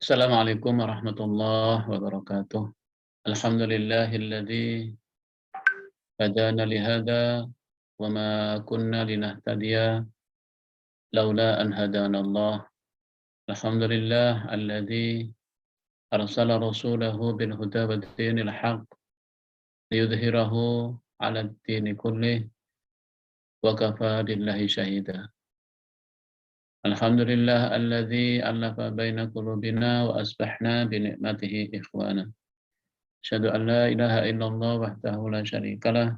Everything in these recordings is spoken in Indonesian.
Assalamualaikum warahmatullahi wabarakatuh. Alhamdulillahilladzi hadana lihada wa ma kunna linahtadiya laula an hadanallah. Alhamdulillah alladzi arsala rasulahu bil huda wa dinil haq liyudhhirahu 'ala ad-dini kullih wa kafa billahi shahida. Alhamdulillah alladzi alafa baina qulubina wa asbahna bi ni'matihi ikhwana. Asyhadu an la ilaha illallah wahdahu la syarikalah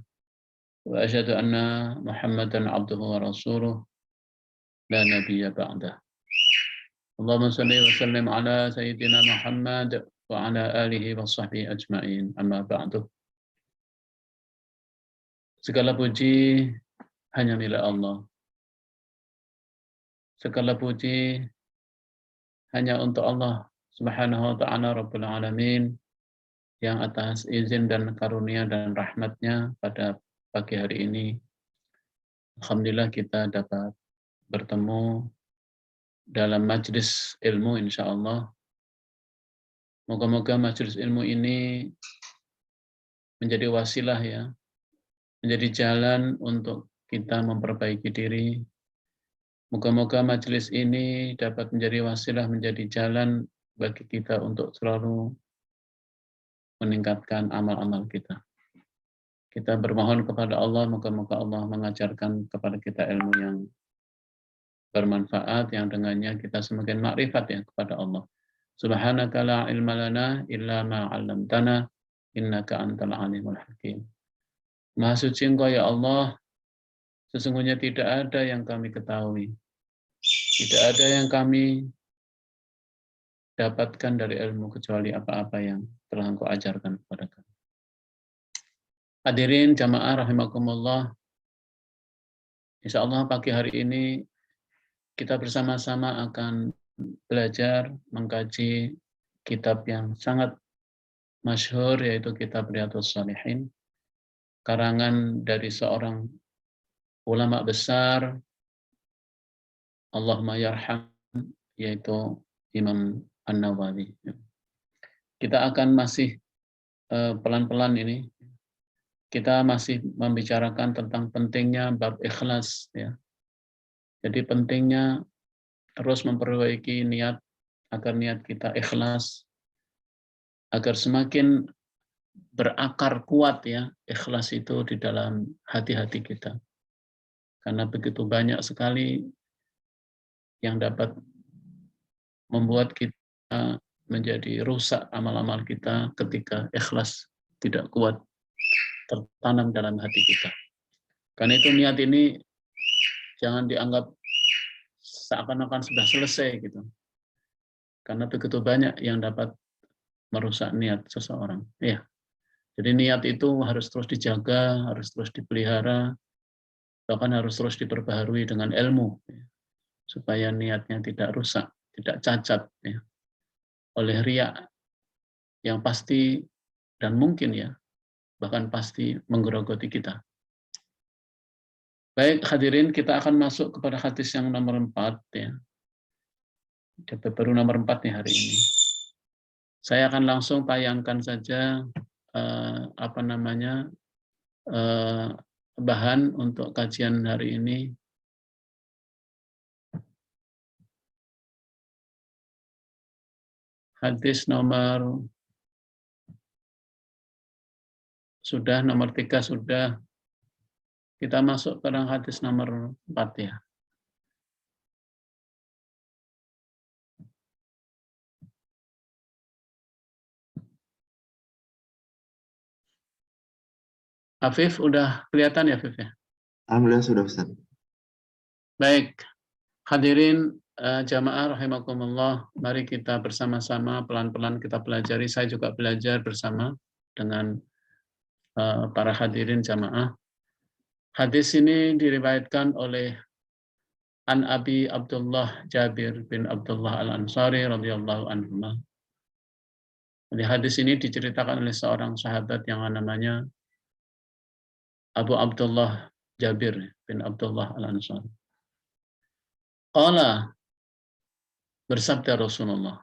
wa asyhadu anna Muhammadan abduhu wa rasuluh la nabiyya ba'dah. Allahumma shalli wa sallim ala sayyidina Muhammad wa ala alihi wa sahbihi ajma'in. Amma ba'du. Segala puji hanya milik Allah. Segala puji hanya untuk Allah Subhanahu wa ta'ala Rabbul Alamin, yang atas izin dan karunia dan rahmatnya pada pagi hari ini, alhamdulillah kita dapat bertemu dalam majlis ilmu insyaallah. Moga-moga majlis ilmu ini menjadi wasilah ya, menjadi jalan untuk kita memperbaiki diri. Moga-moga majlis ini dapat menjadi wasilah, menjadi jalan bagi kita untuk selalu meningkatkan amal-amal kita. Kita bermohon kepada Allah, moga-moga Allah mengajarkan kepada kita ilmu yang bermanfaat, yang dengannya kita semakin makrifat ya kepada Allah. Subhanaka la ilma lana illa ma 'allamtana innaka antal alimul hakim. Maha suci Engkau ya Allah, sesungguhnya tidak ada yang kami ketahui, tidak ada yang kami dapatkan dari ilmu kecuali apa-apa yang telah Engkau ajarkan kepada kami. Hadirin jamaah rahimakumullah, insyaallah pagi hari ini kita bersama-sama akan belajar mengkaji kitab yang sangat masyhur, yaitu kitab Riyadhus Shalihin, karangan dari seorang ulama besar, Allahumma yarham, yaitu Imam An-Nawawi. Kita akan masih pelan-pelan ini, kita masih membicarakan tentang pentingnya bab ikhlas ya. Jadi pentingnya terus memperbaiki niat agar niat kita ikhlas, agar semakin berakar kuat ya ikhlas itu di dalam hati-hati kita. Karena begitu banyak sekali yang dapat membuat kita menjadi rusak amal-amal kita ketika ikhlas tidak kuat tertanam dalam hati kita. Karena itu niat ini jangan dianggap seakan-akan sudah selesai gitu. Karena begitu banyak yang dapat merusak niat seseorang. Ya. Jadi niat itu harus terus dijaga, harus terus dipelihara, bahkan harus terus diperbaharui dengan ilmu ya, supaya niatnya tidak rusak, tidak cacat ya, oleh riya yang pasti dan mungkin ya, bahkan pasti menggerogoti kita. Baik hadirin, kita akan masuk kepada hadis yang nomor 4 ya. Baru nomor 4 nih hari ini. Saya akan langsung tayangkan saja bahan untuk kajian hari ini. Hadis nomor nomor 3 sudah. Kita masuk ke hadis nomor 4 ya. Afif, udah kelihatan ya Afif ya? Alhamdulillah sudah Ustaz. Baik, hadirin jamaah rahimakumullah, mari kita bersama-sama pelan-pelan kita pelajari. Saya juga belajar bersama dengan para hadirin jamaah. Hadis ini diriwayatkan oleh An Abi Abdullah Jabir bin Abdullah Al-Ansari radhiyallahu anhu. Di hadis ini diceritakan oleh seorang sahabat yang namanya Abu Abdullah Jabir bin Abdullah Al-Ansari. Qala, bersabda Rasulullah,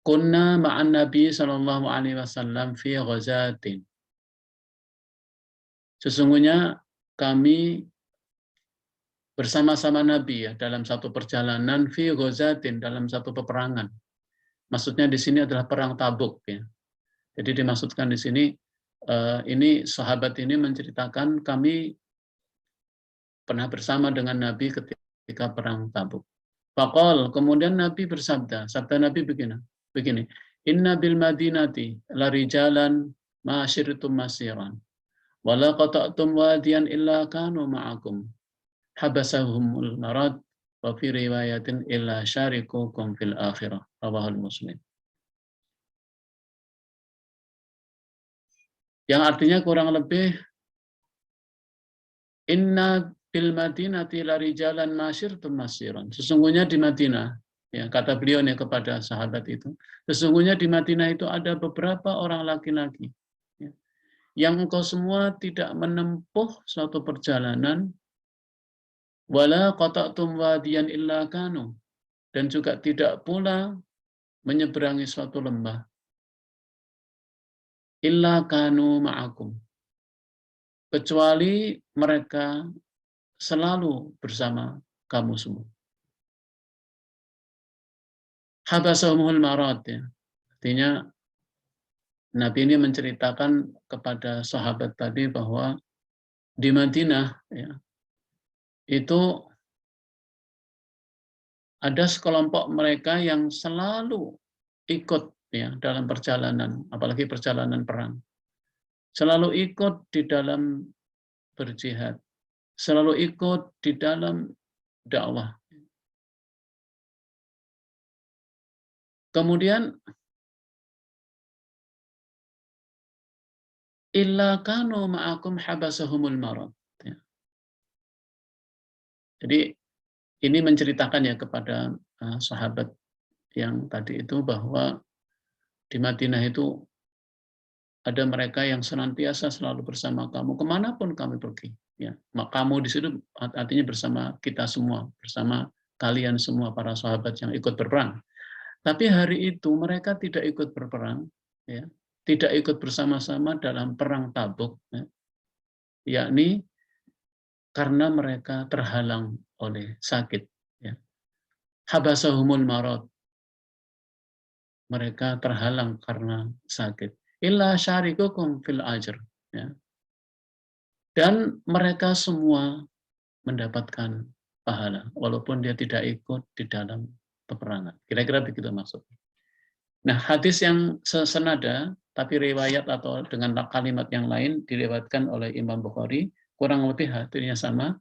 kunna ma'an Nabi sallallahu alaihi wasallam fi ghazatin. Sesungguhnya kami bersama-sama Nabi ya dalam satu perjalanan fi ghazatin, dalam satu peperangan. Maksudnya di sini adalah perang Tabuk ya. Jadi dimaksudkan di sini ini sahabat ini menceritakan kami pernah bersama dengan Nabi ketika perang Tabuk. Faqal, kemudian Nabi bersabda, sabda Nabi begini, inna bil madinati la rijalan ma syirtum masiran wa la qata'tum wadiyan illa kanu ma'akum habasahumul marad wa fi riwayatin illa syarikukum fil akhirah, rawahul Muslim. Yang artinya kurang lebih inna bil madinati la rijalan ma syirtum masiran. Sesungguhnya di Madinah, ya, kata beliau nih kepada sahabat itu, sesungguhnya di Madinah itu ada beberapa orang laki-laki ya, yang engkau semua tidak menempuh suatu perjalanan wala qata'tum wadiyan illa kanu, dan juga tidak pula menyeberangi suatu lembah illa kanu ma'akum, kecuali mereka selalu bersama kamu semua. Habasahumul marad ya. Artinya Nabi ini menceritakan kepada sahabat tadi bahwa di Madinah ya, itu ada sekelompok mereka yang selalu ikut ya dalam perjalanan, apalagi perjalanan perang. Selalu ikut di dalam berjihad, selalu ikut di dalam dakwah. Kemudian illa kanu ma'akum habasahumul marad. Ya. Jadi ini menceritakan ya kepada sahabat yang tadi itu bahwa di Madinah itu ada mereka yang senantiasa selalu bersama kamu kemanapun kami pergi. Ya, kamu di situ artinya bersama kita semua, bersama kalian semua para sahabat yang ikut berperang. Tapi hari itu mereka tidak ikut berperang, ya, tidak ikut bersama-sama dalam perang Tabuk, ya, yakni karena mereka terhalang oleh sakit. Ya. Habasahumul marad, mereka terhalang karena sakit. Illa syarikukum fil ajr. Ya. Dan mereka semua mendapatkan pahala, walaupun dia tidak ikut di dalam peperangan. Kira-kira begitu maksudnya. Nah, hadis yang senada, tapi riwayat atau dengan kalimat yang lain, diriwayatkan oleh Imam Bukhari, kurang lebih hadisnya sama.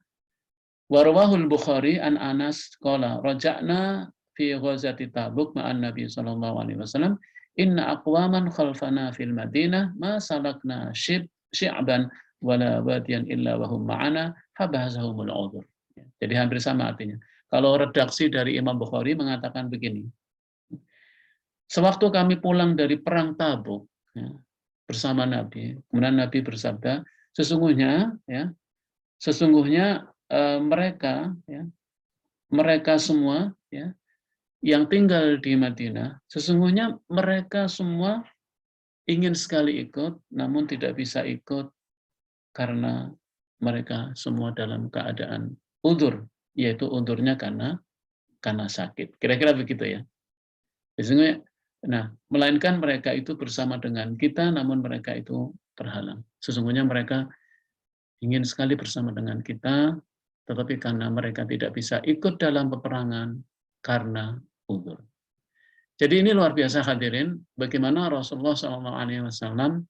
Warwahul Bukhari an Anas qala raja'na fi ghazati Tabuk ma'an Nabi sallallahu alaihi wasallam inna aqwaman khalfana fil Madinah ma salakna syi'ban wala wadiyan illa wa hum ma'ana habahazahumul udhur. Jadi hampir sama artinya. Kalau redaksi dari Imam Bukhari mengatakan begini. Sewaktu kami pulang dari perang Tabuk ya, bersama Nabi, kemudian Nabi bersabda, sesungguhnya mereka semua ya, yang tinggal di Madinah, sesungguhnya mereka semua ingin sekali ikut, namun tidak bisa ikut karena mereka semua dalam keadaan udzur, yaitu udzurnya karena sakit. Kira-kira begitu ya. Sesungguhnya, nah, melainkan mereka itu bersama dengan kita, namun mereka itu terhalang. Sesungguhnya mereka ingin sekali bersama dengan kita, tetapi karena mereka tidak bisa ikut dalam peperangan karena udzur. Jadi ini luar biasa hadirin, bagaimana Rasulullah SAW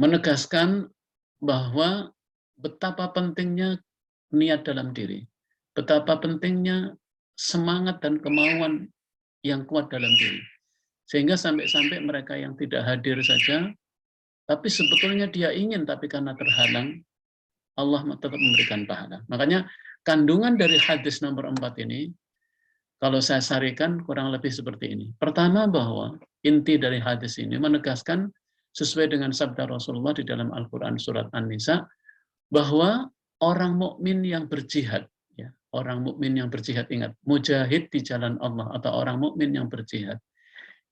menegaskan bahwa betapa pentingnya niat dalam diri, betapa pentingnya semangat dan kemauan yang kuat dalam diri. Sehingga sampai-sampai mereka yang tidak hadir saja, tapi sebetulnya dia ingin, tapi karena terhalang, Allah tetap memberikan pahala. Makanya kandungan dari hadis nomor 4 ini, kalau saya sarikan kurang lebih seperti ini. Pertama bahwa inti dari hadis ini menegaskan sesuai dengan sabda Rasulullah di dalam Al-Quran surat An-Nisa, bahwa orang mukmin yang berjihad, ya, orang mukmin yang berjihad, ingat, mujahid di jalan Allah atau orang mukmin yang berjihad,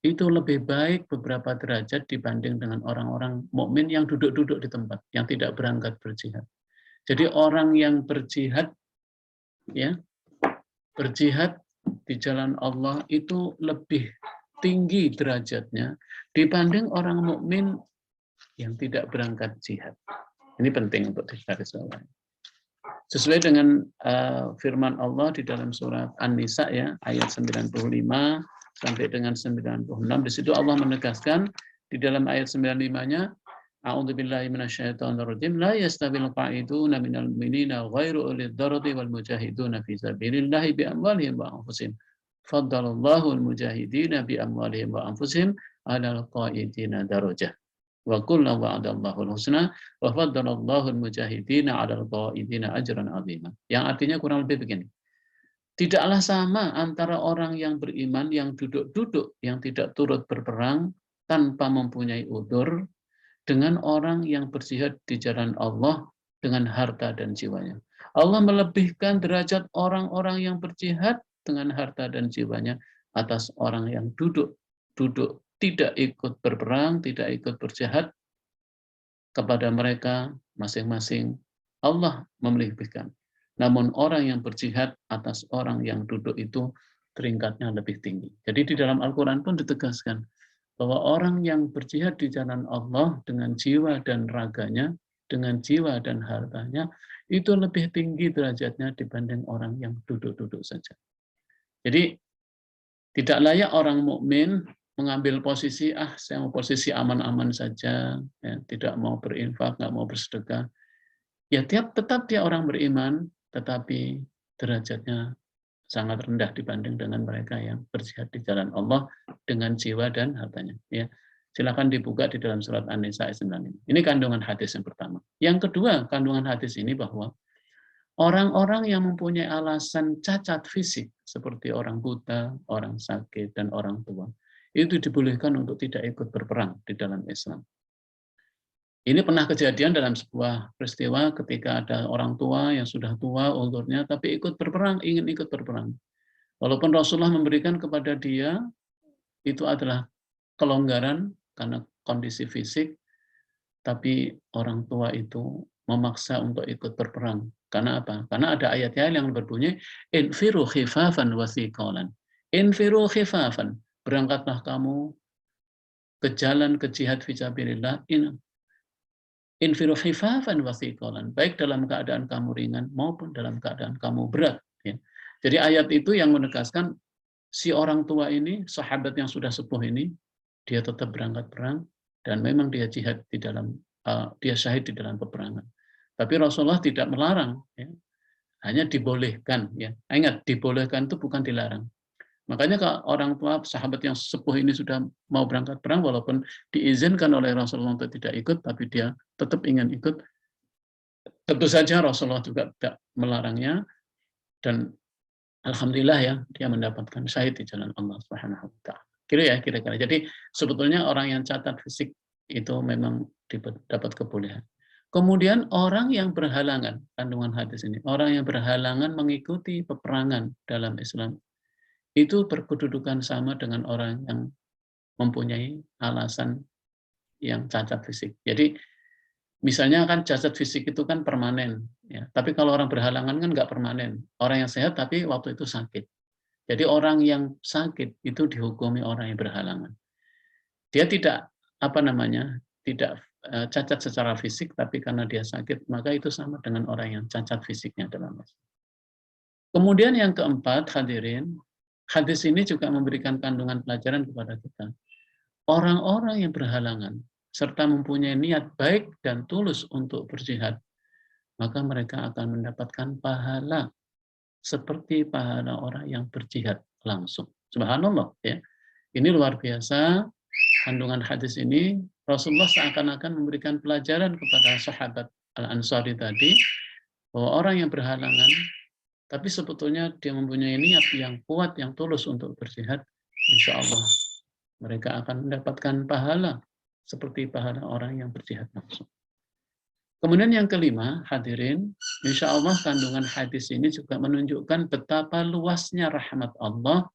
itu lebih baik beberapa derajat dibanding dengan orang-orang mukmin yang duduk-duduk di tempat, yang tidak berangkat berjihad. Jadi orang yang berjihad, ya, berjihad di jalan Allah itu lebih tinggi derajatnya dibanding orang mukmin yang tidak berangkat jihad. Ini penting untuk digarisbawahi. Sesuai dengan firman Allah di dalam surat An-Nisa ya, ayat 95 sampai dengan 96, di situ Allah menegaskan di dalam ayat 95-nya, a'udzubillahi minasyaitonirrajim, la yastawil qa'iduna minal mu'minina ghairu ulil darari wal mujahiduna fi sabilillahi bi amwalihim wa anfusihim. Faddalallahu al-mujahidina bi amwalihim wa anfusihim 'alal qa'idina darajah. Wa kullu wa'adallahu al-husna wa faddalallahu al-mujahidina 'alal qa'idina ajran 'azima. Yang artinya kurang lebih begini. Tidaklah sama antara orang yang beriman yang duduk-duduk yang tidak turut berperang tanpa mempunyai udzur dengan orang yang berjihad di jalan Allah dengan harta dan jiwanya. Allah melebihkan derajat orang-orang yang berjihad dengan harta dan jiwanya atas orang yang duduk tidak ikut berperang, tidak ikut berjihad. Kepada mereka masing-masing Allah melebihkan. Namun orang yang berjihad atas orang yang duduk itu peringkatnya lebih tinggi. Jadi di dalam Al-Quran pun ditegaskan bahwa orang yang berjihad di jalan Allah dengan jiwa dan raganya, dengan jiwa dan hartanya, itu lebih tinggi derajatnya dibanding orang yang duduk-duduk saja. Jadi tidak layak orang mukmin mengambil posisi, saya mau posisi aman-aman saja, ya, tidak mau berinfak, nggak mau bersedekah. Ya tetap dia orang beriman, tetapi derajatnya sangat rendah dibanding dengan mereka yang berjihad di jalan Allah dengan jiwa dan hartanya. Ya, silakan dibuka di dalam surat An-Nisa ayat 95. Ini kandungan hadis yang pertama. Yang kedua, kandungan hadis ini bahwa orang-orang yang mempunyai alasan cacat fisik seperti orang buta, orang sakit, dan orang tua, itu dibolehkan untuk tidak ikut berperang di dalam Islam. Ini pernah kejadian dalam sebuah peristiwa ketika ada orang tua yang sudah tua umurnya, tapi ikut berperang, ingin ikut berperang. Walaupun Rasulullah memberikan kepada dia, itu adalah kelonggaran karena kondisi fisik, tapi orang tua itu memaksa untuk ikut berperang. Karena apa? Karena ada ayat-ayat yang berbunyi, infiru khifafan wa thiqalan. Infiru khifafan, berangkatlah kamu ke jalan ke jihad fisabilillah, infiru khifafan wa thiqalan, baik dalam keadaan kamu ringan maupun dalam keadaan kamu berat. Ya. Jadi ayat itu yang menegaskan si orang tua ini, sahabat yang sudah sepuh ini, dia tetap berangkat perang dan memang dia jihad di dalam, dia syahid di dalam peperangan. Tapi Rasulullah tidak melarang, ya. Hanya dibolehkan. Ya. Ingat, dibolehkan itu bukan dilarang. Makanya kalau orang tua sahabat yang sepuh ini sudah mau berangkat perang, walaupun diizinkan oleh Rasulullah untuk tidak ikut, tapi dia tetap ingin ikut. Tentu saja Rasulullah juga tidak melarangnya, dan alhamdulillah ya, dia mendapatkan syahid di jalan Allah Subhanahu wa Ta'ala. Kira-kira. Jadi sebetulnya orang yang cacat fisik itu memang dapat kebolehan. Kemudian orang yang berhalangan, kandungan hadis ini, orang yang berhalangan mengikuti peperangan dalam Islam, itu berkedudukan sama dengan orang yang mempunyai alasan yang cacat fisik. Jadi misalnya kan cacat fisik itu kan permanen, ya. Tapi kalau orang berhalangan kan nggak permanen. Orang yang sehat tapi waktu itu sakit. Jadi orang yang sakit itu dihukumi orang yang berhalangan. Dia tidak tidak cacat secara fisik, tapi karena dia sakit maka itu sama dengan orang yang cacat fisiknya dalam Islam. Kemudian yang keempat, hadirin, hadis ini juga memberikan kandungan pelajaran kepada kita. Orang-orang yang berhalangan serta mempunyai niat baik dan tulus untuk berjihad, maka mereka akan mendapatkan pahala seperti pahala orang yang berjihad langsung. Subhanallah, ya. Ini luar biasa kandungan hadis ini. Rasulullah seakan-akan memberikan pelajaran kepada sahabat Al-Ansari tadi, bahwa orang yang berhalangan tapi sebetulnya dia mempunyai niat yang kuat, yang tulus untuk berjihad, insya Allah mereka akan mendapatkan pahala seperti pahala orang yang berjihad langsung. Kemudian yang kelima, hadirin, insya Allah kandungan hadis ini juga menunjukkan betapa luasnya rahmat Allah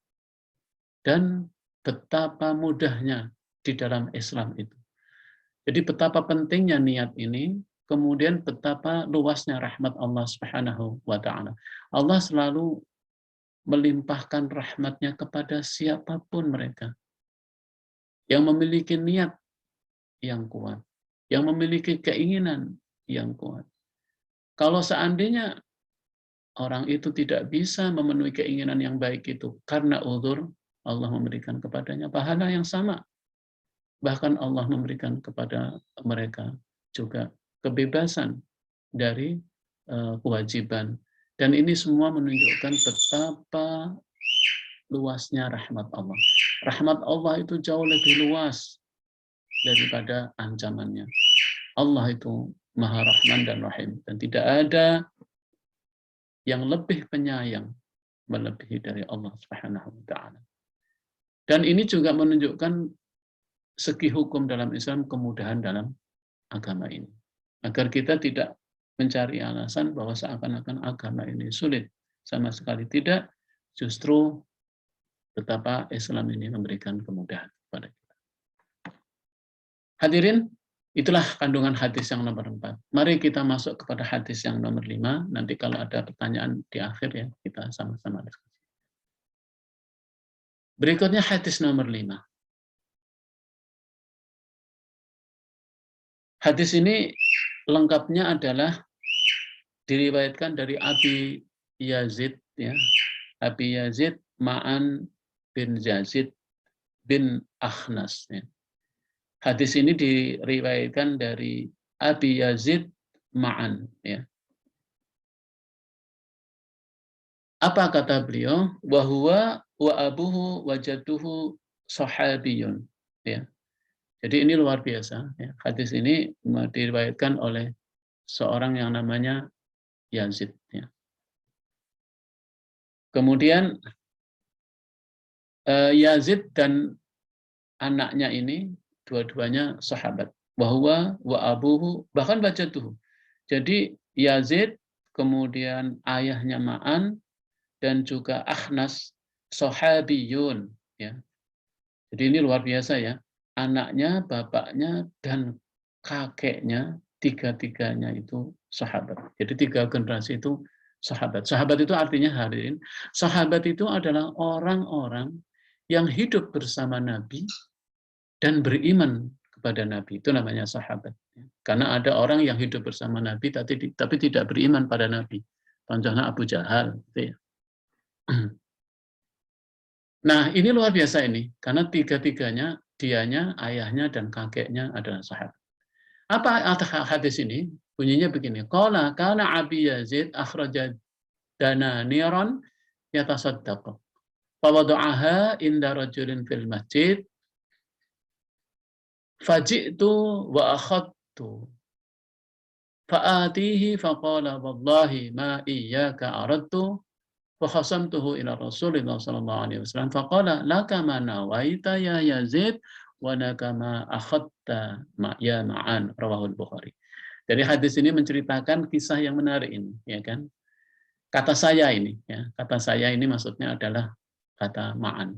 dan betapa mudahnya di dalam Islam itu. Jadi betapa pentingnya niat ini, kemudian betapa luasnya rahmat Allah Subhanahu wa taala. Allah selalu melimpahkan rahmatnya kepada siapapun mereka yang memiliki niat yang kuat, yang memiliki keinginan yang kuat. Kalau seandainya orang itu tidak bisa memenuhi keinginan yang baik itu karena uzur, Allah memberikan kepadanya pahala yang sama. Bahkan Allah memberikan kepada mereka juga kebebasan dari kewajiban. Dan ini semua menunjukkan betapa luasnya rahmat Allah. Rahmat Allah itu jauh lebih luas daripada ancamannya. Allah itu Maha Rahman dan Rahim. Dan tidak ada yang lebih penyayang melebihi dari Allah Subhanahu wa taala. Dan ini juga menunjukkan segi hukum dalam Islam, kemudahan dalam agama ini. Agar kita tidak mencari alasan bahwa seakan-akan agama ini sulit. Sama sekali tidak, justru betapa Islam ini memberikan kemudahan kepada kita. Hadirin, itulah kandungan hadis yang nomor 4. Mari kita masuk kepada hadis yang nomor 5. Nanti kalau ada pertanyaan di akhir ya, kita sama-sama diskusi. Berikutnya hadis nomor 5. Hadis ini lengkapnya adalah diriwayatkan dari Abi Yazid, ya, Abi Yazid Ma'an bin Yazid bin Akhnas. Ya. Hadis ini diriwayatkan dari Abi Yazid Ma'an. Ya. Apa kata beliau? Wahuwa wa abuhu wa jadduhu sahabiyun. Ya. Jadi ini luar biasa. Ya. Hadis ini diriwayatkan oleh seorang yang namanya Yazid. Ya. Kemudian Yazid dan anaknya ini dua-duanya sahabat. Bahwa wa abuhu, bahkan wajatuhu. Jadi Yazid, kemudian ayahnya Ma'an, dan juga Akhnas, sahabiyun. Ya. Jadi ini luar biasa ya. Anaknya, bapaknya, dan kakeknya, tiga-tiganya itu sahabat. Jadi 3 generasi itu sahabat. Sahabat itu artinya hadirin, sahabat itu adalah orang-orang yang hidup bersama Nabi dan beriman kepada Nabi. Itu namanya sahabat. Karena ada orang yang hidup bersama Nabi tapi tidak beriman pada Nabi. Contohnya Abu Jahal. Gitu ya. Nah, ini luar biasa ini. Karena tiga-tiganya, dianya, ayahnya, dan kakeknya adalah sahabat. Apa hadis ini? Bunyinya begini. Qala kana Abi Yazid akhraja dananiran yatasaddaq. Fawada'aha inda rajulin fil masjid. Faji'tu wa akhadtu. Fa'atihi faqala wallahi ma iyyaka aradtu. Fakhasamtuhu ila Rasulillah sallallahu alaihi wasallam faqala laka ma nawaita ya Yazid wa laka ma akhadta ya Ma'an, rawahul Bukhari. Jadi hadis ini menceritakan kisah yang menarik ini, ya kan? Kata saya ini, ya, kata saya ini maksudnya adalah kata Ma'an.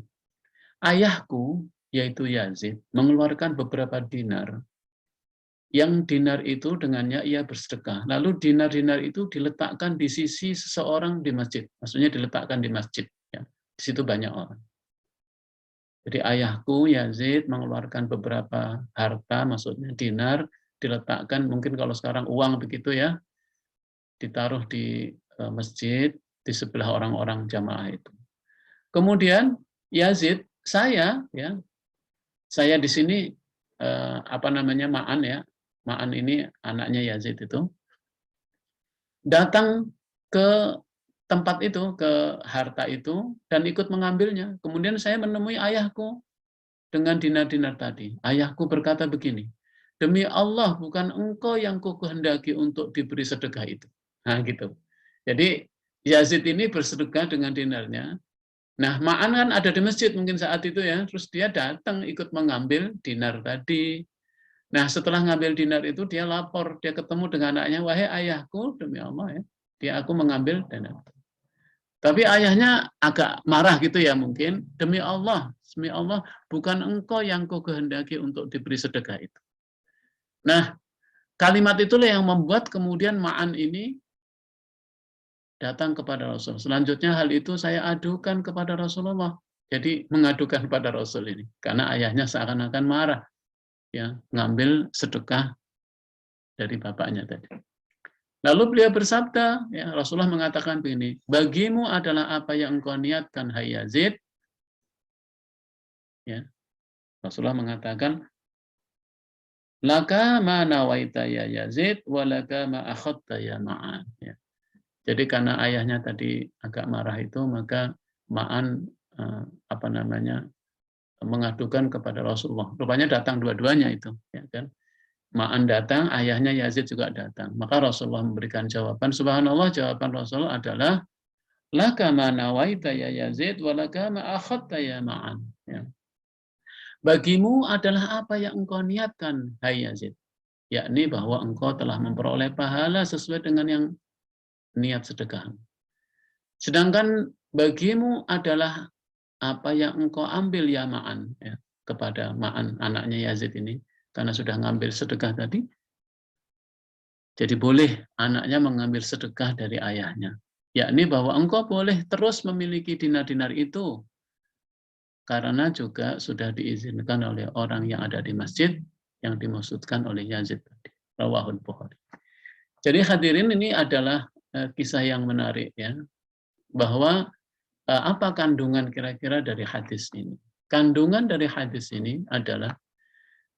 Ayahku yaitu Yazid mengeluarkan beberapa dinar. Yang dinar itu dengannya ia bersedekah. Lalu dinar-dinar itu diletakkan di sisi seseorang di masjid. Maksudnya diletakkan di masjid. Ya. Di situ banyak orang. Jadi ayahku Yazid mengeluarkan beberapa harta, maksudnya dinar, diletakkan, mungkin kalau sekarang uang begitu ya, ditaruh di masjid di sebelah orang-orang jamaah itu. Kemudian Yazid, saya di sini Ma'an ya. Ma'an ini anaknya Yazid itu datang ke tempat itu, ke harta itu, dan ikut mengambilnya. Kemudian saya menemui ayahku dengan dinar-dinar tadi. Ayahku berkata begini, demi Allah bukan engkau yang kukehendaki untuk diberi sedekah itu. Nah gitu. Jadi Yazid ini bersedekah dengan dinarnya. Nah Ma'an kan ada di masjid mungkin saat itu ya, terus dia datang ikut mengambil dinar tadi. Nah, setelah ngambil dinar itu, dia lapor, dia ketemu dengan anaknya, wahai ayahku, demi Allah ya, aku mengambil dinar. Tapi ayahnya agak marah gitu ya mungkin, demi Allah, demi Allah, bukan engkau yang kau kehendaki untuk diberi sedekah itu. Nah, kalimat itulah yang membuat kemudian Ma'an ini datang kepada Rasul. Selanjutnya hal itu saya adukan kepada Rasulullah. Jadi mengadukan kepada Rasul ini. Karena ayahnya seakan-akan marah. Ya, ngambil sedekah dari bapaknya tadi. Lalu beliau bersabda, ya, Rasulullah mengatakan begini, bagimu adalah apa yang engkau niatkan, hai Yazid. Ya, Rasulullah mengatakan, laka ma nawaita ya Yazid, walaka ma akhadta ya Ma'an. Ya. Jadi karena ayahnya tadi agak marah itu, maka Ma'an mengadukan kepada Rasulullah. Rupanya datang dua-duanya itu, ya kan? Ma'an datang, ayahnya Yazid juga datang. Maka Rasulullah memberikan jawaban. Subhanallah, jawaban Rasulullah adalah laka ma nawaita ya Yazid, walaka ma akhadta ya Ma'an. Ya. Bagimu adalah apa yang engkau niatkan, hai Yazid. Yakni bahwa engkau telah memperoleh pahala sesuai dengan yang niat sedekah. Sedangkan bagimu adalah apa yang engkau ambil ya Ma'an, ya, kepada Ma'an anaknya Yazid ini, karena sudah ngambil sedekah tadi, jadi boleh anaknya mengambil sedekah dari ayahnya. Yakni bahwa engkau boleh terus memiliki dinar-dinar itu, karena juga sudah diizinkan oleh orang yang ada di masjid yang dimaksudkan oleh Yazid tadi. Rawahul Bukhari. Jadi hadirin, ini adalah kisah yang menarik, ya, bahwa apa kandungan kira-kira dari hadis ini? Kandungan dari hadis ini adalah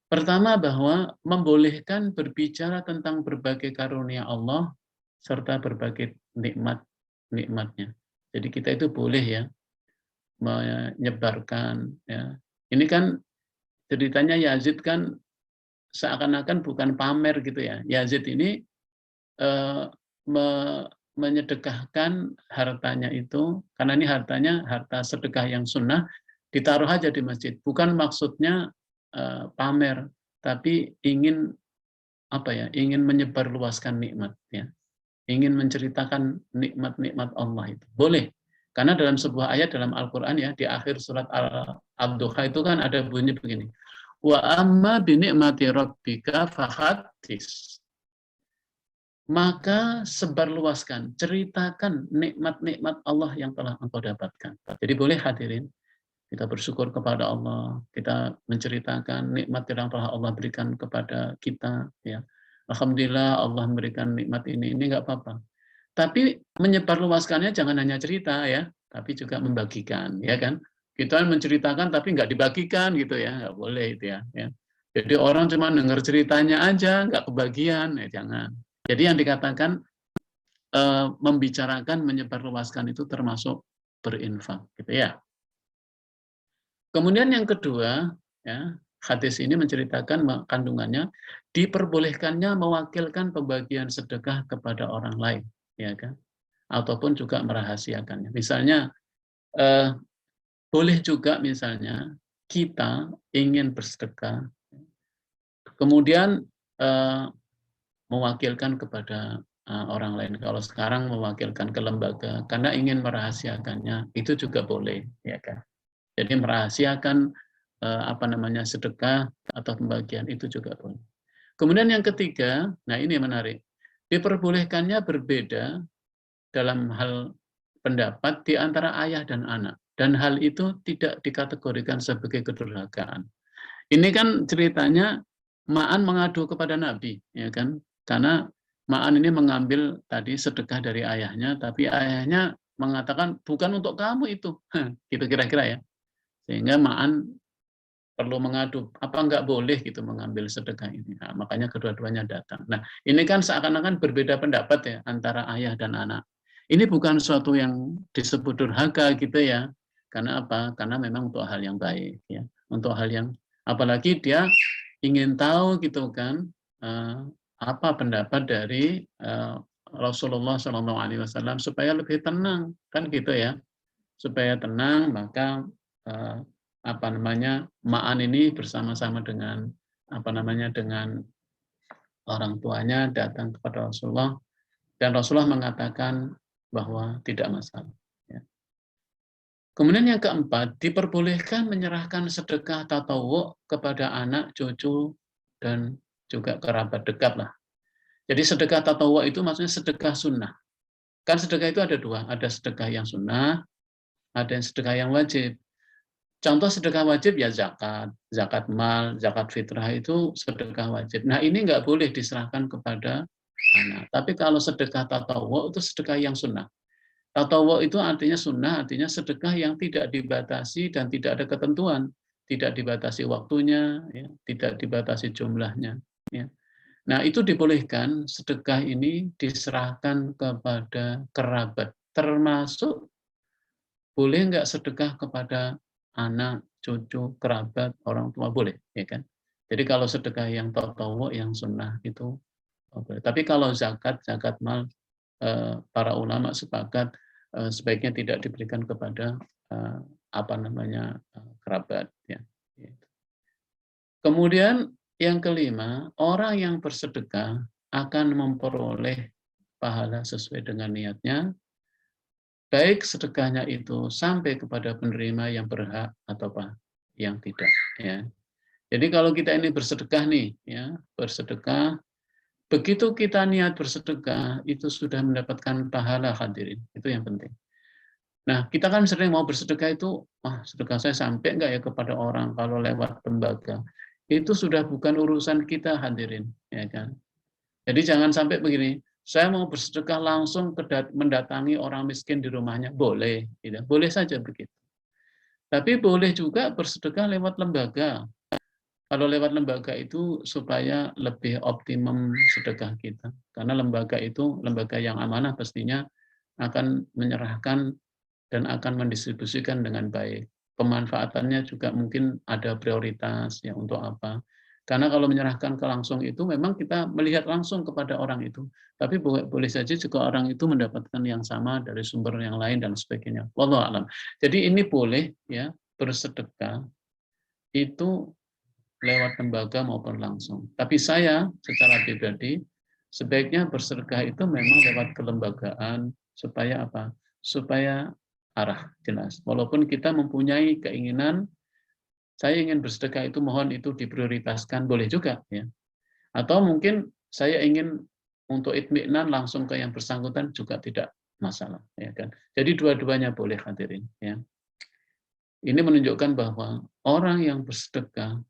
pertama bahwa membolehkan berbicara tentang berbagai karunia Allah serta berbagai nikmat-nikmatnya. Jadi kita itu boleh, ya, menyebarkan, ya. Ini kan ceritanya Yazid kan seakan-akan bukan pamer gitu ya. Yazid ini menyedekahkan hartanya itu, karena ini hartanya harta sedekah yang sunnah, ditaruh aja di masjid. Bukan maksudnya pamer, tapi ingin ingin menyebarluaskan nikmat, ya. Ingin menceritakan nikmat-nikmat Allah itu. Boleh. Karena dalam sebuah ayat dalam Al-Qur'an, ya, di akhir surat Ad-Duha itu kan ada bunyi begini. Wa amma bi ni'mati rabbika fahaddits. Maka sebarluaskan, ceritakan nikmat-nikmat Allah yang telah engkau dapatkan. Jadi boleh hadirin, kita bersyukur kepada Allah, kita menceritakan nikmat yang telah Allah berikan kepada kita, ya. Alhamdulillah Allah memberikan nikmat ini nggak apa-apa. Tapi menyebarluaskannya jangan hanya cerita, ya, tapi juga membagikan, ya kan? Kita menceritakan tapi nggak dibagikan gitu, ya, nggak boleh itu, ya. Jadi orang cuma dengar ceritanya aja, nggak kebagian, ya jangan. Jadi yang dikatakan membicarakan, menyebarluaskan itu termasuk berinfak, gitu ya. Kemudian yang kedua, ya, hadis ini menceritakan kandungannya diperbolehkannya mewakilkan pembagian sedekah kepada orang lain, ya kan? Ataupun juga merahasiakannya. Misalnya boleh juga misalnya kita ingin bersedekah, kemudian mewakilkan kepada orang lain. Kalau sekarang mewakilkan ke lembaga karena ingin merahasiakannya, itu juga boleh, ya kan? Jadi merahasiakan sedekah atau pembagian itu juga boleh. Kemudian yang ketiga, nah ini yang menarik, diperbolehkannya berbeda dalam hal pendapat di antara ayah dan anak, dan hal itu tidak dikategorikan sebagai kedurhakaan. Ini kan ceritanya Ma'an mengadu kepada Nabi, ya kan? Karena Ma'an ini mengambil tadi sedekah dari ayahnya, tapi ayahnya mengatakan bukan untuk kamu itu, gitu kira-kira, ya. Sehingga Ma'an perlu mengadu, apa enggak boleh gitu mengambil sedekah ini. Nah, makanya kedua-duanya datang. Nah, ini kan seakan-akan berbeda pendapat, ya, antara ayah dan anak. Ini bukan suatu yang disebut durhaka gitu, ya. Karena apa? Karena memang untuk hal yang baik, ya. Untuk hal yang, apalagi dia ingin tahu gitu kan, apa pendapat dari Rasulullah SAW supaya lebih tenang, kan gitu, ya. Supaya tenang, maka Ma'an ini bersama-sama dengan dengan orang tuanya datang kepada Rasulullah, dan Rasulullah mengatakan bahwa tidak masalah, ya. Kemudian yang keempat, diperbolehkan menyerahkan sedekah tatawwu kepada anak, cucu, dan juga kerabat dekat lah. Jadi sedekah tatawwu itu maksudnya sedekah sunnah. Kan sedekah itu ada dua, ada sedekah yang sunnah, ada yang sedekah yang wajib. Contoh sedekah wajib ya zakat, zakat mal, zakat fitrah itu sedekah wajib. Nah ini nggak boleh diserahkan kepada anak. Tapi kalau sedekah tatawwu itu sedekah yang sunnah. Tatawwu itu artinya sunnah, artinya sedekah yang tidak dibatasi dan tidak ada ketentuan, tidak dibatasi waktunya, ya, tidak dibatasi jumlahnya. Ya. Nah itu dibolehkan sedekah ini diserahkan kepada kerabat, termasuk boleh nggak sedekah kepada anak, cucu, kerabat, orang tua boleh, ya kan? Jadi kalau sedekah yang tatawwu, yang sunnah itu boleh. Tapi kalau zakat, zakat mal, para ulama sepakat sebaiknya tidak diberikan kepada apa namanya kerabat. Ya. Kemudian yang kelima, orang yang bersedekah akan memperoleh pahala sesuai dengan niatnya, baik sedekahnya itu sampai kepada penerima yang berhak atau yang tidak. Ya. Jadi kalau kita ini bersedekah nih, ya bersedekah, begitu kita niat bersedekah itu sudah mendapatkan pahala hadirin, itu yang penting. Nah kita kan sering mau bersedekah itu, sedekah saya sampai nggak ya kepada orang kalau lewat lembaga, itu sudah bukan urusan kita hadirin, ya kan? Jadi jangan sampai begini, saya mau bersedekah langsung mendatangi orang miskin di rumahnya, boleh, tidak? Boleh saja begitu. Tapi boleh juga bersedekah lewat lembaga. Kalau lewat lembaga itu supaya lebih optimum sedekah kita. Karena lembaga itu, lembaga yang amanah pastinya akan menyerahkan dan akan mendistribusikan dengan baik. Pemanfaatannya juga mungkin ada prioritas ya untuk apa. Karena kalau menyerahkan ke langsung itu memang kita melihat langsung kepada orang itu. Tapi boleh saja juga orang itu mendapatkan yang sama dari sumber yang lain dan sebagainya. Wallahu a'lam. Jadi ini boleh ya bersedekah itu lewat lembaga maupun langsung. Tapi saya secara pribadi sebaiknya bersedekah itu memang lewat kelembagaan supaya apa? Supaya arah jelas. Walaupun kita mempunyai keinginan saya ingin bersedekah itu mohon itu diprioritaskan boleh juga ya. Atau mungkin saya ingin untuk itminan langsung ke yang bersangkutan juga tidak masalah ya kan. Jadi dua-duanya boleh hadirin ya. Ini menunjukkan bahwa orang yang bersedekah,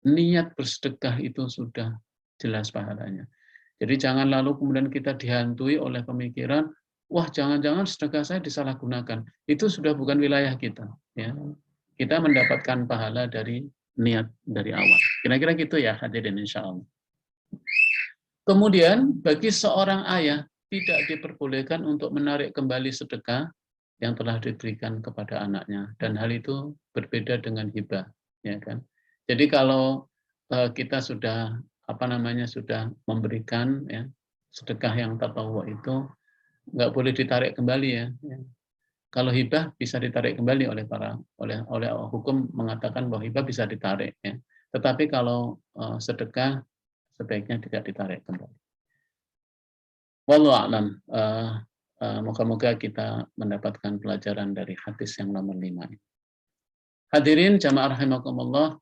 niat bersedekah itu sudah jelas pahalanya. Jadi jangan lalu kemudian kita dihantui oleh pemikiran, wah jangan-jangan sedekah saya disalahgunakan. Itu sudah bukan wilayah kita. Ya. Kita mendapatkan pahala dari niat dari awal. Kira-kira gitu ya hadirin insya Allah. Kemudian bagi seorang ayah tidak diperbolehkan untuk menarik kembali sedekah yang telah diberikan kepada anaknya. Dan hal itu berbeda dengan hibah. Ya kan? Jadi kalau kita sudah sudah memberikan ya, sedekah yang tatawwu itu nggak boleh ditarik kembali ya. Kalau hibah bisa ditarik kembali oleh hukum mengatakan bahwa hibah bisa ditarik ya. Tetapi kalau sedekah sebaiknya tidak ditarik kembali. Wallahu a'lam. Moga-moga kita mendapatkan pelajaran dari hadis yang nomor 5. Hadirin jamaah rahimakumullah.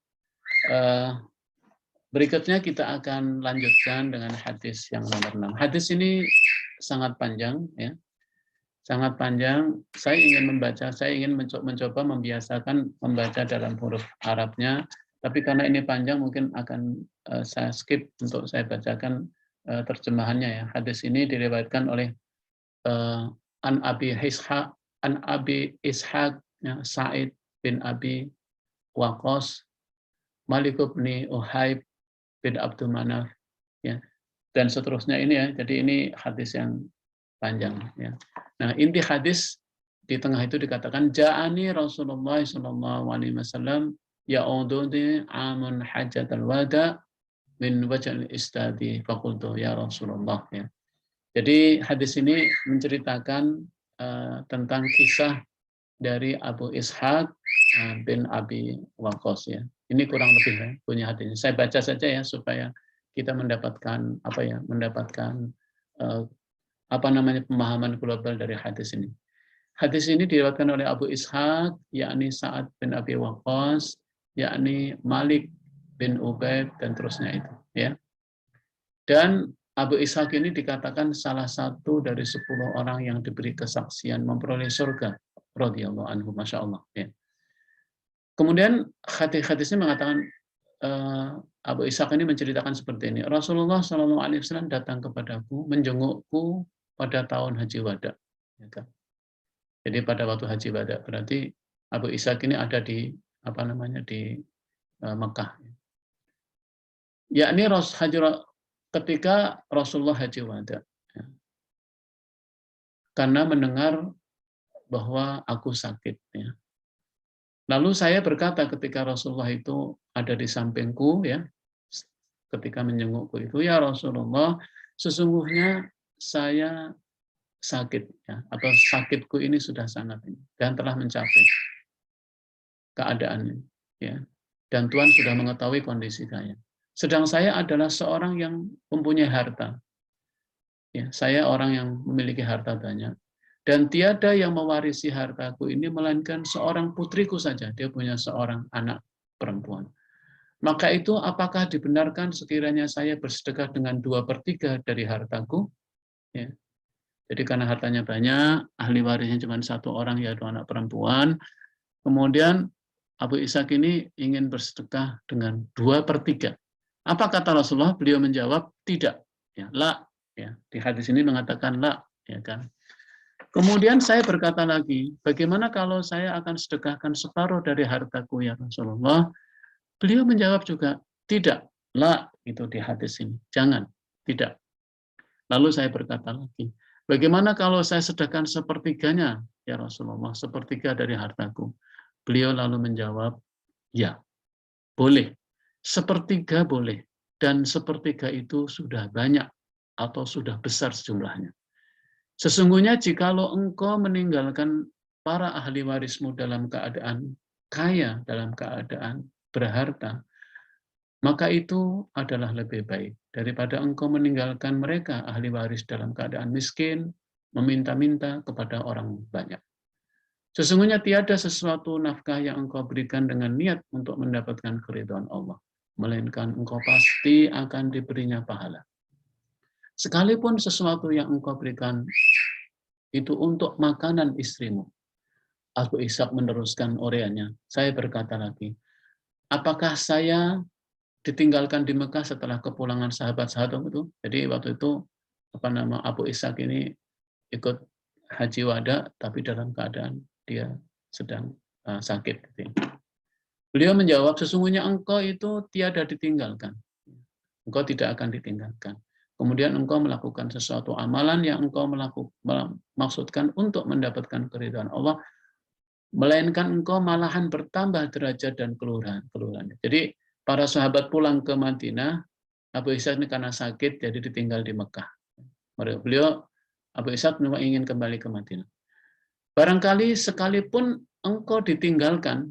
Berikutnya kita akan lanjutkan dengan hadis yang nomor 6. Hadis ini sangat panjang ya. Sangat panjang. Saya ingin mencoba membiasakan membaca dalam huruf Arabnya, tapi karena ini panjang mungkin akan saya skip untuk saya bacakan terjemahannya ya. Hadis ini diriwayatkan oleh An Abi Ishaq ya, Sa'id bin Abi Waqqas, Malik bin Uhaib bin Abdul Manaf ya, dan seterusnya ini ya. Jadi ini hadis yang panjang ya. Nah, inti hadis di tengah itu dikatakan ja'ani Rasulullah sallallahu alaihi wasallam ya'uduni amun hajjatul wada min wajhil istadi faqultu ya Rasulullah ya. Jadi hadis ini menceritakan tentang kisah dari Abu Ishaq bin Abi Waqqas ya. Ini kurang lebih ya, punya hadisnya. Saya baca saja ya supaya kita mendapatkan mendapatkan pemahaman global dari hadis ini. Hadis ini diriwayatkan oleh Abu Ishaq, yakni Sa'ad bin Abi Waqqas, yakni Malik bin Ubaid, dan terusnya itu. Ya. Dan Abu Ishaq ini dikatakan salah satu dari 10 orang yang diberi kesaksian memperoleh surga. Radhiyallahu anhu, Masya Allah. Ya. Kemudian hadis-hadisnya mengatakan, Abu Ishaq ini menceritakan seperti ini. Rasulullah SAW datang kepadaku, menjengukku pada tahun Haji Wada. Ya kan? Jadi pada waktu Haji Wada, berarti Abu Ishaq ini ada di di Mekah. Yakni ketika Rasulullah Haji Wada, ya, karena mendengar bahwa aku sakit. Ya. Lalu saya berkata ketika Rasulullah itu ada di sampingku, ya, ketika menjengukku itu, ya Rasulullah, sesungguhnya saya sakit, ya, atau sakitku ini sudah sangat ini dan telah mencapai keadaannya, ya, dan Tuhan sudah mengetahui kondisi saya. Sedang saya adalah seorang yang mempunyai harta, ya, saya orang yang memiliki harta banyak, dan tiada yang mewarisi hartaku ini melainkan seorang putriku saja. Dia punya seorang anak perempuan. Maka itu apakah dibenarkan sekiranya saya bersedekah dengan 2/3 dari hartaku? Ya. Jadi karena hartanya banyak, ahli warisnya cuma satu orang, yaitu anak perempuan. Kemudian Abu Ishaq ini ingin bersedekah dengan 2/3. Apa kata Rasulullah? Beliau menjawab, tidak. Ya, la. Ya, di hadis ini mengatakan la. Ya kan? Kemudian saya berkata lagi, bagaimana kalau saya akan sedekahkan separuh dari hartaku ya Rasulullah? Beliau menjawab juga, tidak. La, itu di hadis ini. Jangan, tidak. Lalu saya berkata lagi, bagaimana kalau saya sedekahkan sepertiganya, ya Rasulullah, sepertiga dari hartaku? Beliau lalu menjawab, ya, boleh. Sepertiga boleh. Dan sepertiga itu sudah banyak atau sudah besar jumlahnya. Sesungguhnya jikalau engkau meninggalkan para ahli warismu dalam keadaan kaya, dalam keadaan berharta, maka itu adalah lebih baik daripada engkau meninggalkan mereka ahli waris dalam keadaan miskin, meminta-minta kepada orang banyak. Sesungguhnya tiada sesuatu nafkah yang engkau berikan dengan niat untuk mendapatkan keridhaan Allah, melainkan engkau pasti akan diberinya pahala. Sekalipun sesuatu yang engkau berikan itu untuk makanan istrimu. Abu Ishaq meneruskan uraiannya. Saya berkata lagi, apakah saya ditinggalkan di Mekah setelah kepulangan sahabat-sahabat itu? Jadi waktu itu Abu Ishaq ini ikut Haji Wada, tapi dalam keadaan dia sedang sakit. Beliau menjawab, sesungguhnya engkau itu tiada ditinggalkan. Engkau tidak akan ditinggalkan. Kemudian engkau melakukan sesuatu amalan yang engkau maksudkan untuk mendapatkan keridhaan Allah, melainkan engkau malahan bertambah derajat dan keluhuran. Jadi para sahabat pulang ke Madinah, Abu Ishaq ini karena sakit jadi ditinggal di Mekah. Beliau Abu Ishaq memang ingin kembali ke Madinah. Barangkali sekalipun engkau ditinggalkan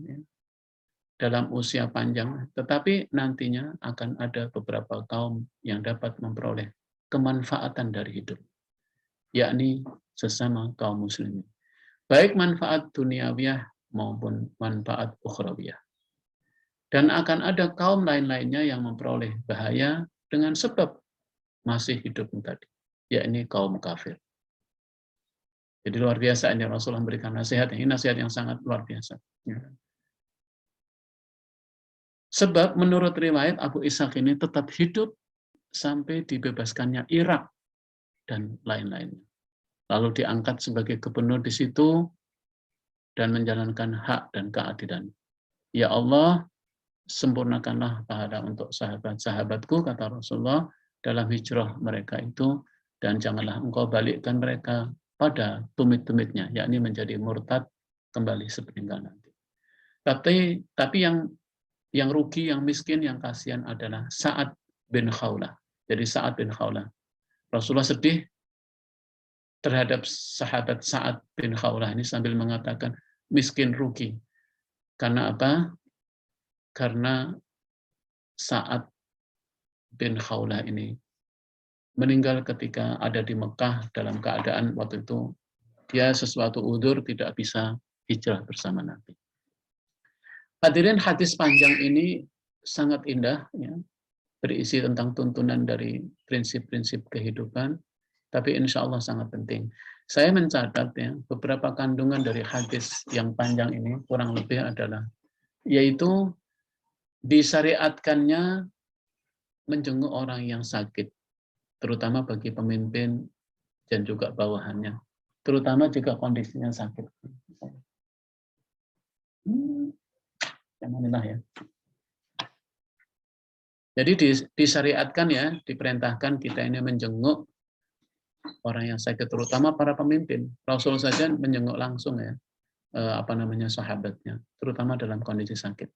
dalam usia panjang, tetapi nantinya akan ada beberapa kaum yang dapat memperoleh kemanfaatan dari hidup, yakni sesama kaum muslimin. Baik manfaat duniawiyah maupun manfaat ukhrawiyah. Dan akan ada kaum lain-lainnya yang memperoleh bahaya dengan sebab masih hidupmu tadi, yakni kaum kafir. Jadi luar biasa ini Rasulullah memberikan nasihat. Ini nasihat yang sangat luar biasa. Sebab menurut riwayat Abu Ishaq ini tetap hidup sampai dibebaskannya Irak dan lain-lainnya. Lalu diangkat sebagai gubernur di situ dan menjalankan hak dan keadilan. Ya Allah, sempurnakanlah pahala untuk sahabat-sahabatku, kata Rasulullah, dalam hijrah mereka itu, dan janganlah engkau balikkan mereka pada tumit-tumitnya, yakni menjadi murtad kembali sepeninggal nanti. Tapi yang rugi, yang miskin, yang kasihan adalah Sa'ad bin Khawlah. Jadi Sa'ad bin Khawlah. Rasulullah sedih terhadap sahabat Sa'ad bin Khawlah ini sambil mengatakan miskin rugi. Karena apa? Karena Sa'ad bin Khawlah ini meninggal ketika ada di Mekah dalam keadaan waktu itu dia sesuatu udzur tidak bisa hijrah bersama Nabi. Hadirin, hadis panjang ini sangat indah, ya, berisi tentang tuntunan dari prinsip-prinsip kehidupan, tapi insya Allah sangat penting. Saya mencatat ya beberapa kandungan dari hadis yang panjang ini kurang lebih adalah, yaitu disyariatkannya menjenguk orang yang sakit, terutama bagi pemimpin dan juga bawahannya, terutama jika kondisinya sakit. Yang manilah ya. Jadi disyariatkan ya, diperintahkan kita ini menjenguk orang yang sakit, terutama para pemimpin. Rasul saja menjenguk langsung ya, sahabatnya, terutama dalam kondisi sakit.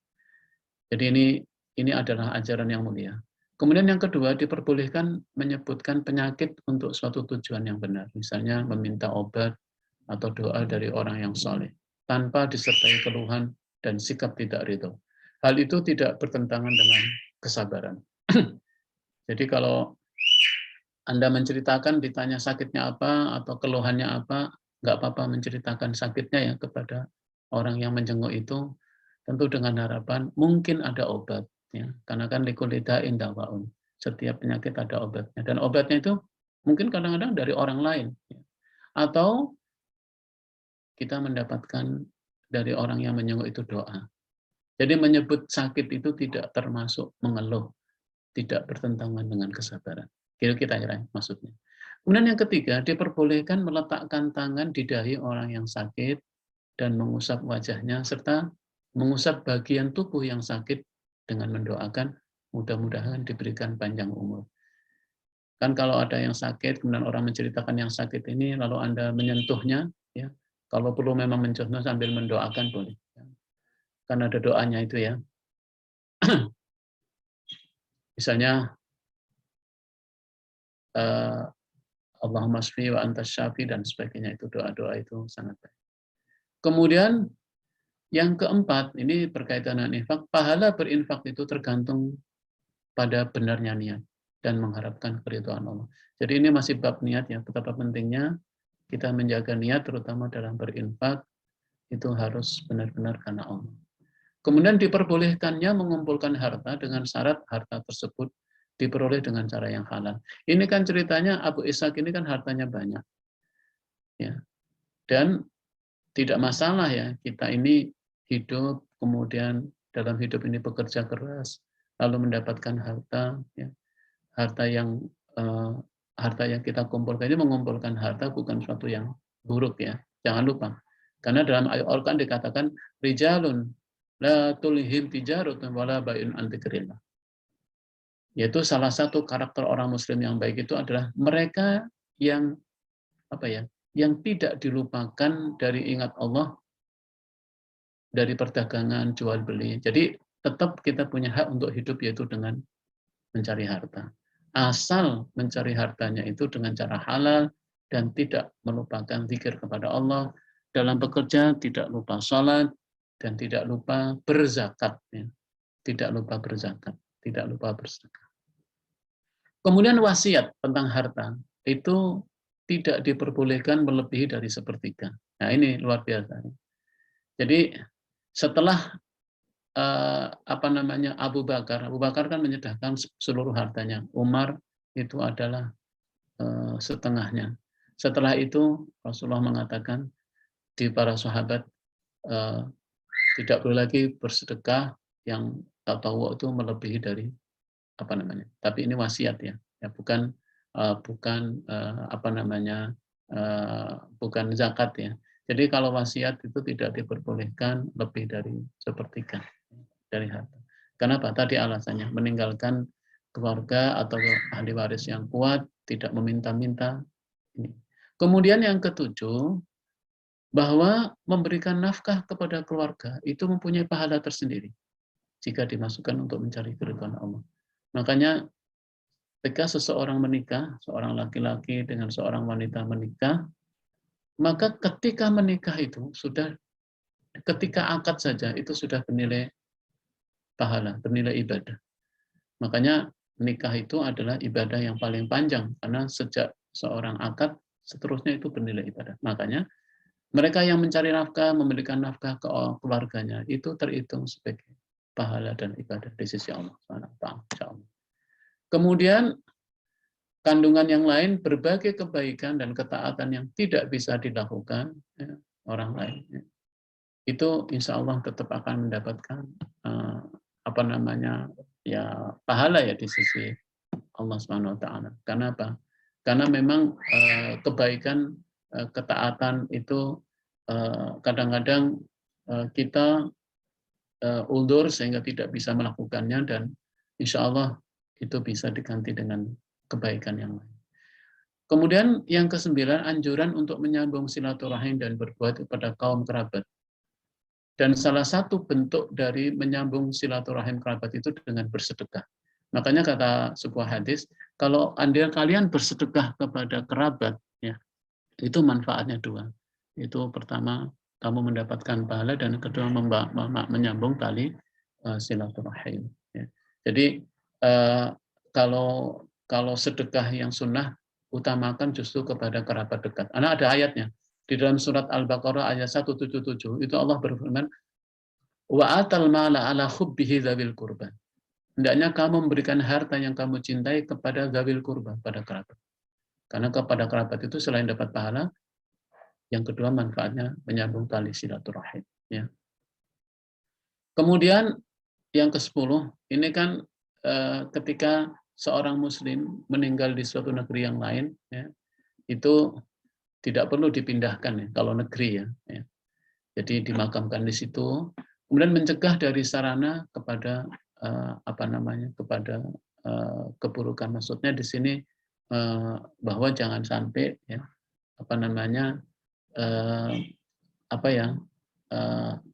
Jadi ini adalah ajaran yang mulia. Kemudian yang kedua, diperbolehkan menyebutkan penyakit untuk suatu tujuan yang benar. Misalnya meminta obat atau doa dari orang yang soleh, tanpa disertai keluhan dan sikap tidak ridho. Hal itu tidak bertentangan dengan kesabaran. Jadi kalau Anda menceritakan, ditanya sakitnya apa atau keluhannya apa, nggak apa-apa menceritakan sakitnya ya kepada orang yang menjenguk itu, tentu dengan harapan mungkin ada obat, ya. Karena kan likullidain dawaun, setiap penyakit ada obatnya, dan obatnya itu mungkin kadang-kadang dari orang lain, ya. Atau kita mendapatkan dari orang yang menjenguk itu doa. Jadi menyebut sakit itu tidak termasuk mengeluh, tidak bertentangan dengan kesabaran. Kira-kira maksudnya. Kemudian yang ketiga, diperbolehkan meletakkan tangan di dahi orang yang sakit dan mengusap wajahnya, serta mengusap bagian tubuh yang sakit dengan mendoakan mudah-mudahan diberikan panjang umur. Kan kalau ada yang sakit, kemudian orang menceritakan yang sakit ini, lalu Anda menyentuhnya, ya, kalau perlu memang menyentuhnya sambil mendoakan boleh. Kan ada doanya itu ya. Misalnya, Allahumma shfi wa antas syafi dan sebagainya, itu doa-doa itu sangat baik. Kemudian yang keempat, ini berkaitan dengan infak, pahala berinfak itu tergantung pada benarnya niat dan mengharapkan keridhaan Allah. Jadi ini masih bab niat ya, betapa pentingnya kita menjaga niat terutama dalam berinfak, itu harus benar-benar karena Allah. Kemudian diperbolehkannya mengumpulkan harta dengan syarat harta tersebut diperoleh dengan cara yang halal. Ini kan ceritanya Abu Ishaq ini kan hartanya banyak. Ya. Dan tidak masalah ya, kita ini hidup, kemudian dalam hidup ini bekerja keras, lalu mendapatkan harta, ya. Harta yang kita kumpulkan ini, mengumpulkan harta bukan suatu yang buruk ya. Jangan lupa. Karena dalam ayat Al-Qur'an dikatakan rijalun la tulhim tijaratun wala bai'un an dzikrillah. Yaitu salah satu karakter orang muslim yang baik itu adalah mereka yang yang tidak dilupakan dari ingat Allah dari perdagangan jual beli. Jadi tetap kita punya hak untuk hidup, yaitu dengan mencari harta. Asal mencari hartanya itu dengan cara halal dan tidak melupakan zikir kepada Allah. Dalam bekerja tidak lupa sholat dan tidak lupa berzakat. Ya. Tidak lupa berzakat, tidak lupa berzakat. Kemudian wasiat tentang harta itu tidak diperbolehkan melebihi dari sepertiga. Nah ini luar biasa. Jadi setelah Abu Bakar kan menyedahkan seluruh hartanya. Umar itu adalah setengahnya. Setelah itu Rasulullah mengatakan di para sahabat tidak boleh lagi bersedekah yang tatawwu itu melebihi dari tapi ini wasiat ya, bukan bukan zakat ya. Jadi kalau wasiat itu tidak diperbolehkan lebih dari sepertiga dari harta. Kenapa? Tadi alasannya meninggalkan keluarga atau ahli waris yang kuat, tidak meminta-minta. Kemudian yang ketujuh, bahwa memberikan nafkah kepada keluarga itu mempunyai pahala tersendiri jika dimasukkan untuk mencari keridhaan Allah. Makanya ketika seseorang menikah, seorang laki-laki dengan seorang wanita menikah, maka ketika menikah itu sudah, ketika akad saja itu sudah bernilai pahala, bernilai ibadah. Makanya nikah itu adalah ibadah yang paling panjang, karena sejak seorang akad, seterusnya itu bernilai ibadah. Makanya Mereka yang mencari nafkah, memberikan nafkah ke keluarganya, itu terhitung sebagai pahala dan ibadah di sisi Allah SWT. Kemudian kandungan yang lain, berbagai kebaikan dan ketaatan yang tidak bisa dilakukan ya, orang lain. Ya. Itu insya Allah tetap akan mendapatkan apa namanya ya pahala ya di sisi Allah Subhanahu Wa Taala. Karena apa? Karena memang kebaikan ketaatan itu kadang-kadang kita uldur sehingga tidak bisa melakukannya dan insya Allah itu bisa diganti dengan kebaikan yang lain. Kemudian yang kesembilan, anjuran untuk menyambung silaturahim dan berbuat kepada kaum kerabat. Dan salah satu bentuk dari menyambung silaturahim kerabat itu dengan bersedekah. Makanya kata sebuah hadis, kalau Anda kalian bersedekah kepada kerabat, ya, itu manfaatnya dua. Itu pertama, kamu mendapatkan pahala, dan kedua, menyambung tali silaturahim. Ya. Jadi kalau sedekah yang sunnah, utamakan justru kepada kerabat dekat. Karena ada ayatnya. Di dalam surat Al-Baqarah ayat 177, itu Allah berfirman, wa atal mala ala hubbihi dzawil qurban. Hendaknya kamu memberikan harta yang kamu cintai kepada dzawil qurban, pada kerabat. Karena kepada kerabat itu selain dapat pahala, yang kedua manfaatnya menyambung tali silaturahim. Ya. Kemudian yang ke-10, ini kan ketika seorang muslim meninggal di suatu negeri yang lain, ya, itu tidak perlu dipindahkan ya, kalau negeri ya. Jadi dimakamkan di situ, kemudian mencegah dari sarana kepada kepada keburukan. Maksudnya di sini bahwa jangan sampai ya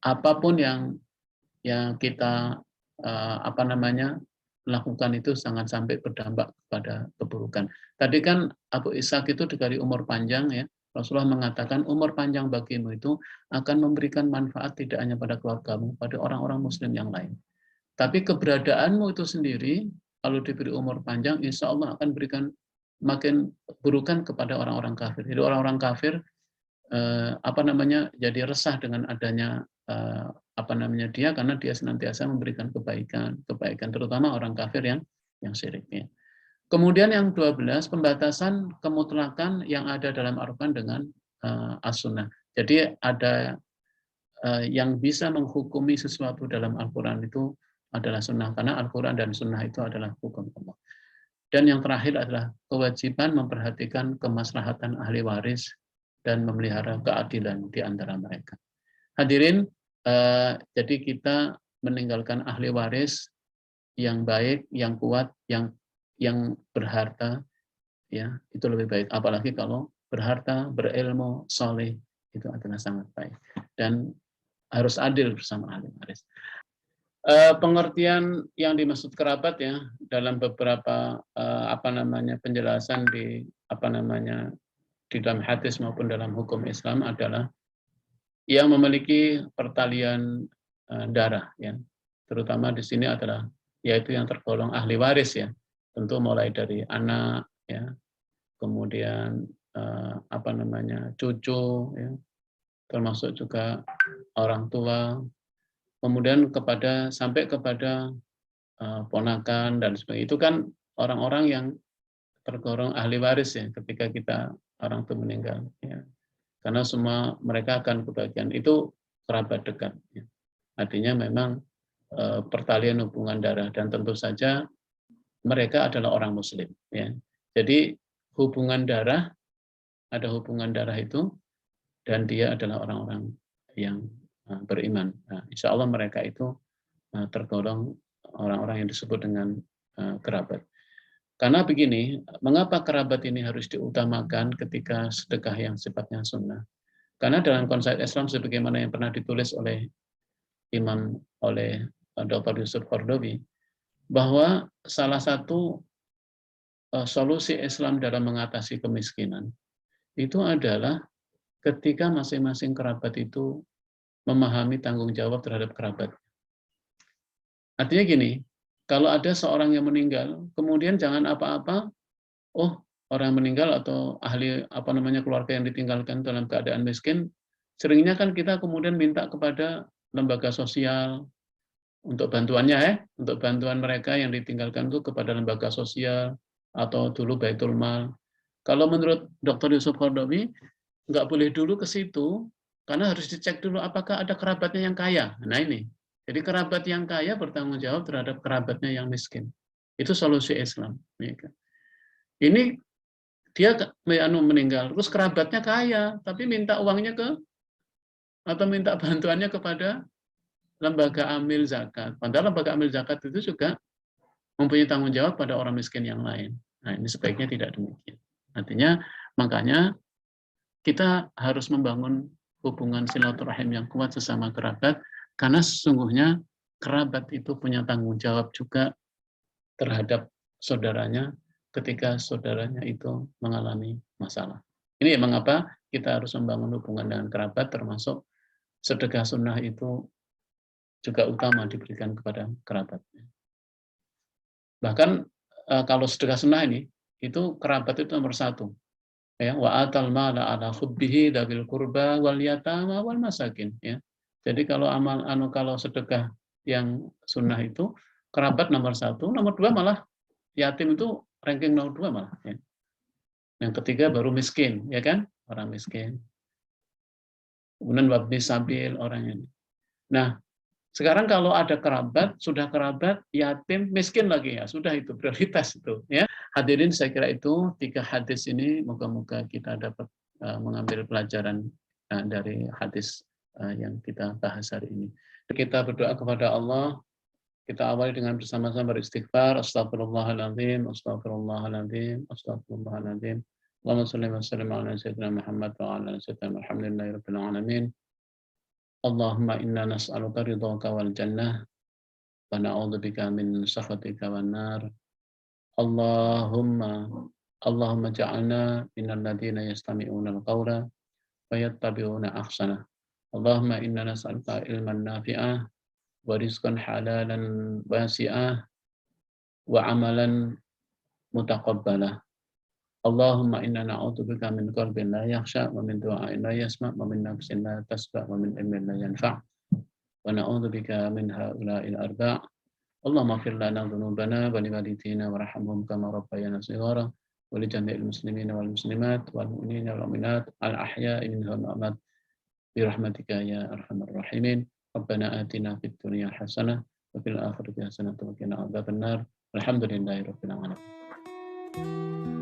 apapun yang kita lakukan itu jangan sampai berdampak kepada keburukan. Tadi kan Abu Ishaq itu dari umur panjang ya. Rasulullah mengatakan umur panjang bagimu itu akan memberikan manfaat tidak hanya pada keluargamu, pada orang-orang muslim yang lain. Tapi keberadaanmu itu sendiri, kalau diberi umur panjang, insya Allah akan berikan makin burukan kepada orang-orang kafir. Jadi orang-orang kafir jadi resah dengan adanya dia, karena dia senantiasa memberikan kebaikan terutama orang kafir yang syiriknya. Kemudian yang 12, pembatasan kemutlakan yang ada dalam Al-Quran dengan as-sunnah. Jadi ada yang bisa menghukumi sesuatu dalam Al-Quran itu adalah sunnah, karena Al-Quran dan sunnah itu adalah hukum Allah. Dan yang terakhir adalah kewajiban memperhatikan kemaslahatan ahli waris dan memelihara keadilan di antara mereka. Hadirin, jadi kita meninggalkan ahli waris yang baik, yang kuat, yang berharta, ya itu lebih baik. Apalagi kalau berharta, berilmu, soleh, itu adalah sangat baik. Dan harus adil bersama ahli waris. Pengertian yang dimaksud kerabat ya dalam beberapa penjelasan di di dalam hadis maupun dalam hukum Islam adalah yang memiliki pertalian darah ya. Terutama di sini adalah yaitu yang tergolong ahli waris ya. Tentu mulai dari anak ya, kemudian cucu ya, termasuk juga orang tua, kemudian sampai kepada ponakan dan sebagainya. Itu kan orang-orang yang tergolong ahli waris ya ketika orang itu meninggal ya. Karena semua mereka akan kebagian itu kerabat dekat ya. Artinya memang pertalian hubungan darah, dan tentu saja mereka adalah orang muslim ya. Jadi hubungan darah, ada hubungan darah itu, dan dia adalah orang-orang yang beriman. Nah, insya Allah mereka itu tergolong orang-orang yang disebut dengan kerabat. Karena begini, mengapa kerabat ini harus diutamakan ketika sedekah yang sifatnya sunnah? Karena dalam konsep Islam sebagaimana yang pernah ditulis oleh Dr. Yusuf Qaradawi, bahwa salah satu solusi Islam dalam mengatasi kemiskinan itu adalah ketika masing-masing kerabat itu memahami tanggung jawab terhadap kerabat. Artinya gini, kalau ada seorang yang meninggal, kemudian jangan apa-apa, orang meninggal atau ahli keluarga yang ditinggalkan dalam keadaan miskin, Seringnya kan kita kemudian minta kepada lembaga sosial untuk bantuannya untuk bantuan mereka yang ditinggalkan itu kepada lembaga sosial atau dulu Baitul Mal. Kalau menurut Dr. Yusuf Qaradawi, nggak boleh dulu ke situ, karena harus dicek dulu apakah ada kerabatnya yang kaya. Nah ini, jadi kerabat yang kaya bertanggung jawab terhadap kerabatnya yang miskin. Itu solusi Islam. Ini dia meninggal, terus kerabatnya kaya, tapi minta uangnya atau minta bantuannya kepada lembaga amil zakat. Padahal lembaga amil zakat itu juga mempunyai tanggung jawab pada orang miskin yang lain. Nah, ini sebaiknya tidak demikian. Artinya, makanya kita harus membangun hubungan silaturahim yang kuat sesama kerabat, karena sesungguhnya kerabat itu punya tanggung jawab juga terhadap saudaranya ketika saudaranya itu mengalami masalah. Ini mengapa kita harus membangun hubungan dengan kerabat, termasuk sedekah sunnah itu juga utama diberikan kepada kerabat. Bahkan kalau sedekah sunnah ini, itu kerabat itu nomor satu. Ya, wa atal mala ala hubbihi dzil qurba wal yatama wal masakin. Ya. Jadi kalau kalau sedekah yang sunnah itu kerabat nomor satu, nomor dua malah yatim itu ranking nomor dua malah. Ya. Yang ketiga baru miskin, ya kan? Orang miskin. Kemudian wabni sabil orang ini. Nah, sekarang kalau ada kerabat, sudah kerabat, yatim, miskin lagi ya, sudah itu prioritas itu. Ya, hadirin saya kira itu 3 hadis ini, moga-moga kita dapat mengambil pelajaran dari hadis yang kita bahas hari ini. Kita berdoa kepada Allah. Kita awali dengan bersama-sama beristighfar. Astagfirullahaladzim, astagfirullahaladzim, astagfirullahaladzim. Allahumma salli wa sallim ala sayyidina Muhammad wa ala sayyidina Alhamdulillahi rabbil alamin. Allahumma inna nas'aluka ridhaka wal jannah wa na'udzubika min sakhatika wan nar. Allahumma ja'alna minal ladzina yastami'una al-qawla wa yattabi'una ahsana. Allahumma inna nas'aluka ilman nafi'ah wa rizqan halalan wasi'ah wa amalan mutaqabbalah. Allahumma inna na'udzubika min qalbin la yakhsha wa min du'ain la yasma' wa min nafsin la tasba' wa min ilmin la yanfa'. ونعوذ بك من هؤلاء الأربع اللهم اغفر لنا ذنوبنا ولوالدينا وارحمهم كما ربيانا صغارا ولجميع المسلمين والمسلمات والمؤمنين والمؤمنات الأحياء منهم والأموات برحمتك يا أرحم الراحمين ربنا آتنا في الدنيا حسنة وفي الآخرة حسنة وقنا عذاب النار الحمد لله رب العالمين.